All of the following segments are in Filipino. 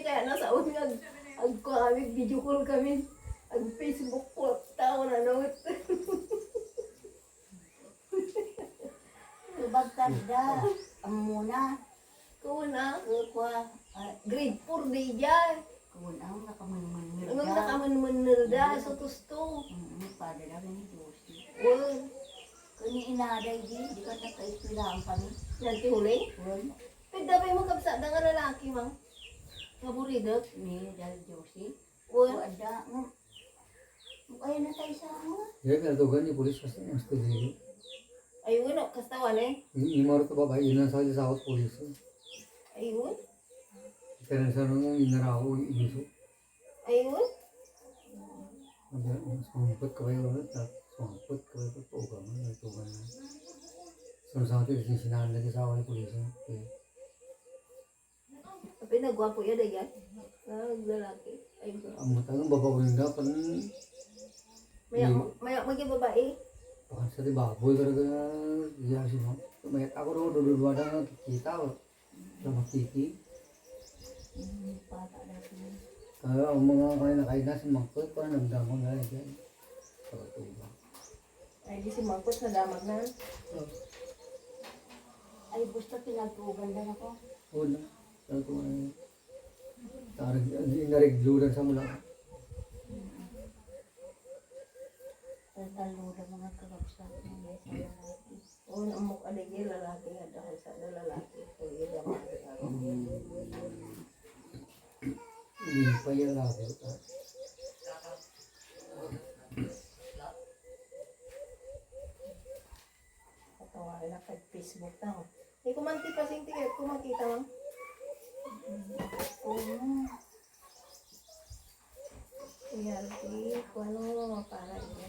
kaya nasa unyag. Ang kami, video call kami. Ang Facebook ko, tao na nawit. Tubagtad da. Ang muna. Kuna, Kwa. grade 4 di dyan. Kunang nakamanmanir Anong da. nakamanmanal da sa tusto. Pada da rin Josie. Well, Kani inaday di ka nakaipilaan kami. nanti huli. Well, Pwede ba mo kapsa da nga lalaki, mang? Ngaburidot. ni dal Josie. Well, Ada mo. Kaya na tayo sa mga. Ya kaltogan ni polis mesti diri. ayun, kastawan eh. Imar to babai ina saja sawat polis. Ayun, Karen sanong inaraw iso. ayun. Ada sempat kawai ulit tak sempat kawai to program na to kan. Sama-sama di sisinan lagi sawat polis. Tapi nagwapo yan da yan. Lalaki. Ayun. Ang matang babawindo pan Maya magi babae. pakan sa baboy gara-gara dia sih no. Mayat ako ro dua ada kita sama Kiki. Pata da rin. Kaya ang mga kain si Mangkot pa nagdamon na yan. Pagtuba. Ay, di si Mangkot na damag na. Ay, basta pinagtugan na ako. Una. Kaya ko ay naregludan sa mula. Talo da mga kakapsat na may sa lalaki. O, namok aligay lalaki nga dahil sa lalaki. Kaya damag na. Hindi pa yan lagi. Patawarin na kay Facebook na. Hindi ko man tipasing tiket. Kung makita mo. Oo. Kaya, kung ano, mapala niya.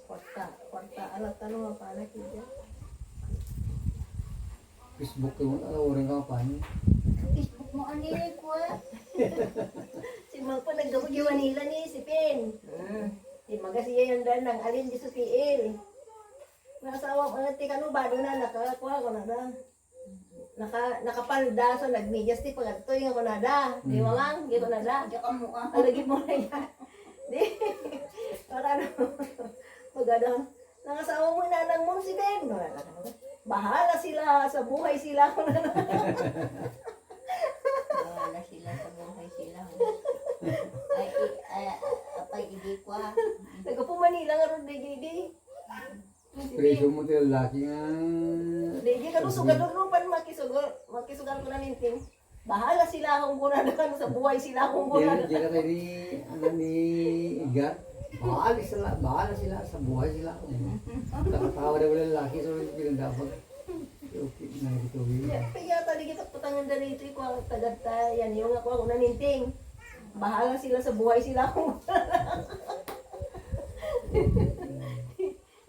Kwarta, alat ano, mapala niya. Facebook ko orang kapan. Facebook mo anili ko eh. Si Mang pa naggawa nila ni si Pin. Di magasiya yung dan ng alin di sa PL. Nasawa ko na tika no bado na nakakuha ko na da. Nakapalda so nagmedyas ti pagatoy nga ko na da. Di mamang, di ko na da. Diyan ka mo ah. Alagi mo na yan. Di. Para no. Magada. Nangasawa mo nanang mo si Ben. Bahala sila sa buhay sila ko na. Wala sila sa buhay sila. Ay, apay hindi ko ah. Nagapo Manila nga ron di. Preso mo tayo lalaki nga. Di ka sugador rupan makisugal ko na ninting. Bahala sila akong gunadan sa buhay sila akong gunadan. Diyan tayo ni Igat. Bahala sila sa buhay sila. Nakatawa na wala lalaki so pinagdapat. Okay, na ito Kaya tali kita patangan dari ito ko ang tagata yan yung ako na ninting. Bahala sila sa buhay sila akong gunadan.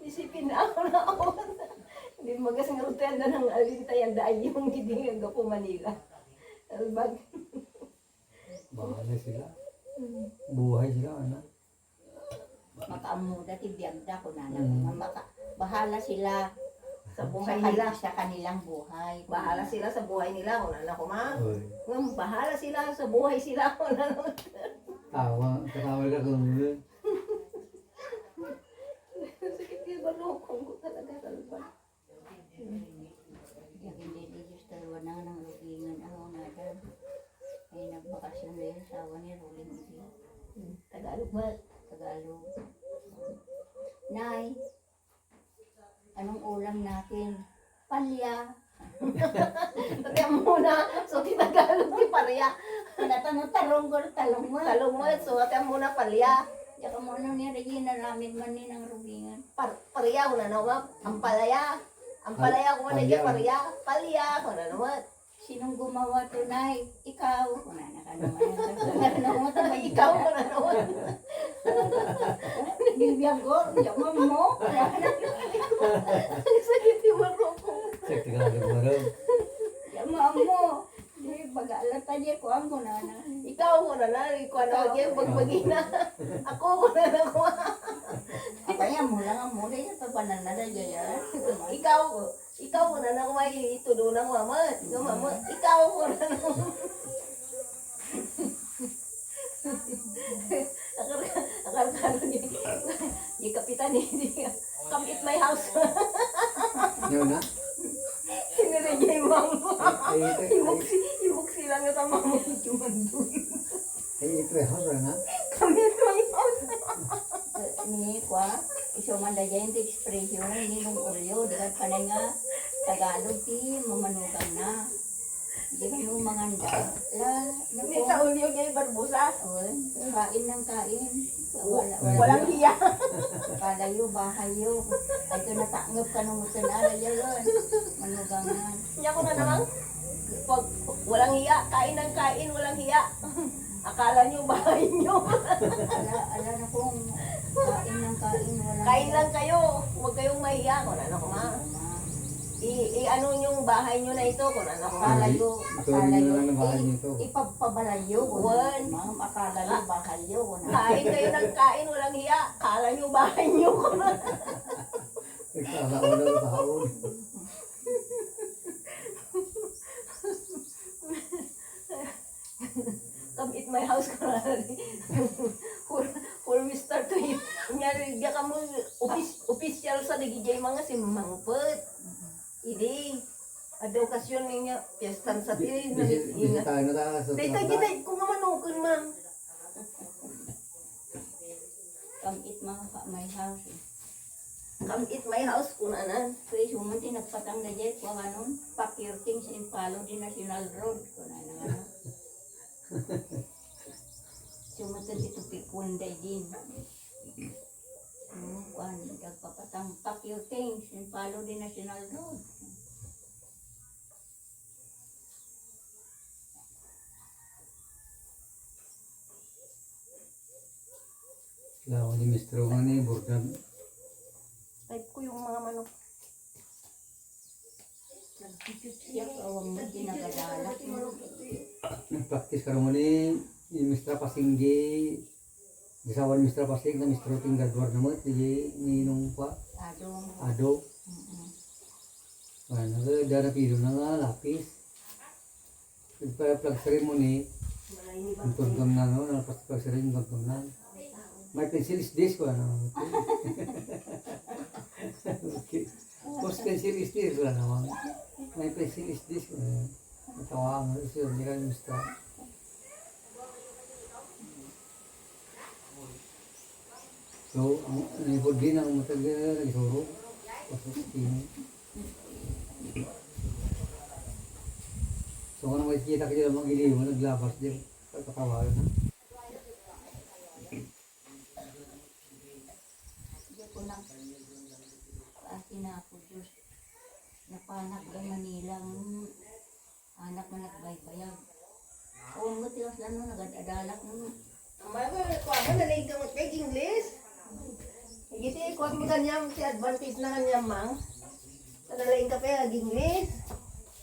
Isipin na ako na ako. Hindi magasang rutan na ng alintayan dahil yung gidingan ko po Manila. Albag. Bahala sila. Buhay sila, anak. Makaamuda ti biyagda ko na bahala sila Sa buhay nila. sa kanilang buhay. Bahala sila sa buhay nila. Kung ano ko ma. Oy. Bahala sila sa buhay sila. Kung ano. Katawa ka kung Sakit yung balokong ko talaga. Albag. Yung hindi Diyos dalawa na ng lugingan ako nga dyan. Ay nagbakasyon na yung sawa ni Rolling Udi. Tagalog ba? Tagalog. Nay, anong ulam natin? Palya. Tati ang muna. So, tinagalog ni Palya. Talong ko, talong mo. Talong mo. So, ati ang muna Palya. Tsaka mo ano ni Regina namin man ni ng rubingan. Palya. Kung ano ba? Ang palaya. Ang palaya kung ano niya. Palya. Palya. Kung ano ba? Sinong gumawa to, Nay? Ikaw. Wala na ka naman. Ikaw kung ano ba? Bibiyag ko, yaman mo. Sakit yung balokong. sakti ka lagi baro. Yaman mo. Di bagalata niya ko ang kunana. Ikaw kung ano na. Ikaw ano ba? Bagbagina. Ako kung ano ko. Apanya mo lang ang muna yung papananada dyan. Ikaw kung ano ko. Itudo ng mama. Ikaw kung ano. my house. Yun na. Sinirigay mo. Ay, Ibuksi lang na tama mo yung mandun. ito ay hara na. Kami at my house. Ni kwa, iso man da dyan ti expression ni nung ulyo, dikat pa na nga Tagalog ti mamanugang na. Di ka mo manganda. Hindi sa ulyo kay Barbusa. Kain ng kain. Walang hiya. Kalayo, bahayo. Ay ito natangap ka nung musanala yun. Manugangan. Hindi ako na naman. Pag walang hiya, kain ng kain, walang hiya. Akala nyo bahay nyo. Ala na kung kain ng kain. Kain lang kayo. Huwag kayong mahiya. Kung ano ko ma. I-ano yung bahay nyo na ito. Kung ano ko ma. Kalayo. Ito rin na lang ang bahay nito. Ipapabalayo. Wan. Ma'am, akala nyo bahayo. Kain kayo ng kain, walang hiya. Akala nyo bahay nyo. Nagkakaon na taon. Come eat my house ka na. For we start to eat. Kunyari, di ka mo official sa nagigay mga si Mangpet. Hindi. Ada okasyon niya, piyestan sa tili. Bisitahin na tayo sa Dito, kita, kung mamanukon, ma'am. Come eat my house. Come eat my house, kunanan. Kaya sumunti nagpatang na dyan kung anong pack your things and follow the national road. Kung ano. Sumunti dito pikunday din. Kung nagpapatang pack your things and follow the national road. Lawan ni Mr. Nga ni Burdan. Type ko yung mga manok. Siya awang mo ginagadala. Nag-practice ka naman ni Mr. Pasinggi. Gisawan ni Mr. Pasing na Mr. Tinggadwar naman. Hindi ninong pa. Ado. Ano ka, dara pilo na nga, lapis. Nagpa-plug ceremony. Ang tuntong na, no? Nagpa-plug ceremony, ang tuntong na. My pencil is this ko, ano? Okay. Whose pencil is this, wala naman. My pencil is this ko. Natawa nga, siya, hindi ka gusto. So, nipod din ang matagal, nagisuro. Tapos, so, kung makikita ka dyan mga iliw, naglabas din. Pagkatawagan na. Pinaproduce napanak ng Manila anak na nagbaybayag. O mo tiwas lang no nagadadalak no. Amay ko ano nalig ka mo speak English? Giti ko mo kanyang si advantage na kanyang mang. Kadalain ka pa English.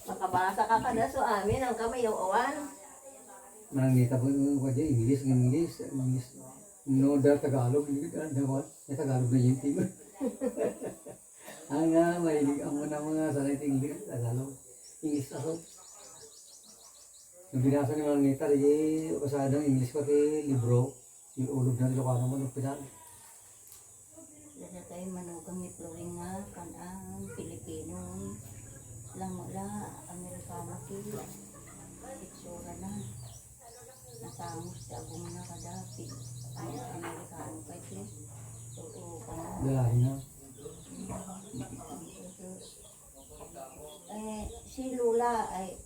Makabasa ka kada so amin ang kamay awan. Manangita po ko dyan, English. No, da Tagalog, Tagalog na yung team. Mahilig ang mga sanay English, Tagalog. English ako. Nung binasa ni Manangita, kasadang English ko libro. Yung ulog na Ilocano mo, nung pinan. Dasa tayo manugang ni Floring nga kanang Pilipino lang wala Amerikano ki itsura na nasangos sa agong na kada ang Amerikano kay ki oo kana Dalahin na. si Lula ay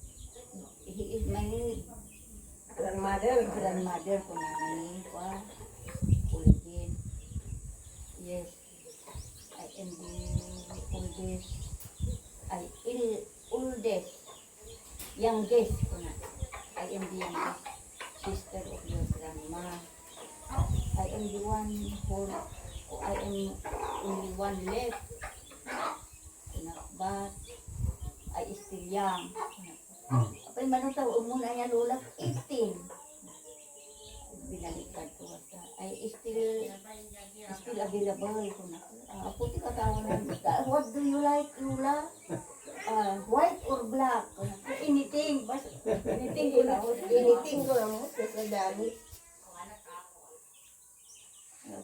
he is my grandmother ko na ni pa Uligin. Yes, I am the youngest ko na. I am the youngest sister of your grandma. I am the one who I am only one left. But I is still young. Apay manutaw muna niya Lola 18. Binaliktad ko basta. I still available ko na. Puti katawan na. What do you like, Lola? White or black? Anything. Basta anything ko na. Anything ko lang mo sa dami.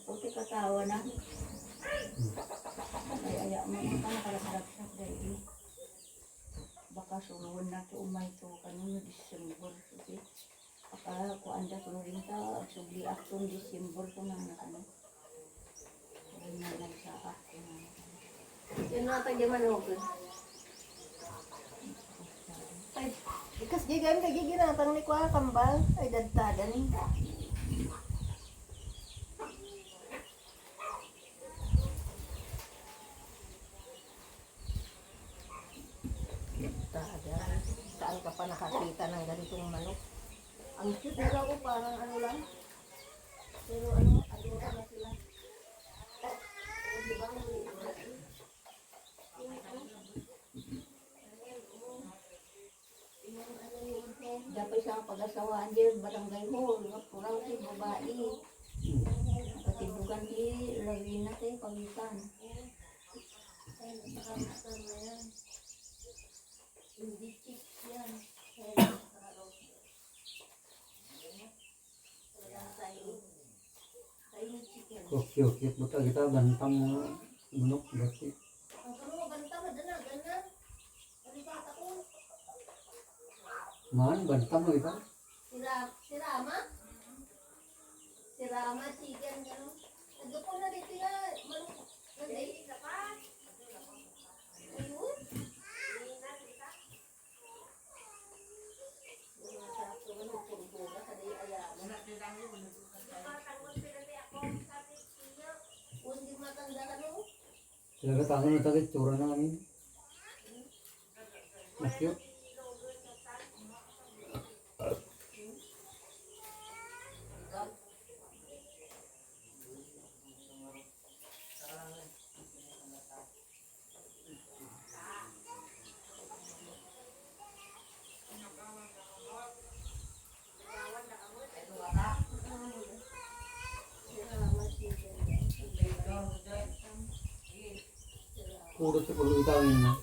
Puti katawan na. Ay na to umay to kanino December kasi apa ko anda to rin ta sugli akton December to na ano. Ay na lang sa ako na. Yan na tagya manok. Ay, ikas gigan kay giginatang ni kwa kambal ay dadtada ni. Dadtada. Saan ka pa nakakita ng ganitong manok? Ang cute nila ko parang ano lang. Pero ano, adora na sila. Di ba? Dapat sa pag-asawaan din barangay hall nga puraw si babae. Katibukan di lawin natin pagitan. Ay, nakakasal na yan. Hindi chick yan. Cute buta kita bantang manok berarti. Ang karoon, banta mo, dana, gana. Alibata ko. Man bantang mo kita. Si Rama? Si Rama, chicken, gano'n. Nagpo na dito nga, manok. Nanday. Ayun. Masarap to, manok, puro-puro, sa day ayaman. Hindi matanda ka, no? Sila katangan na tagay tsura na kami. Mas cute. Puro sa pulutan na.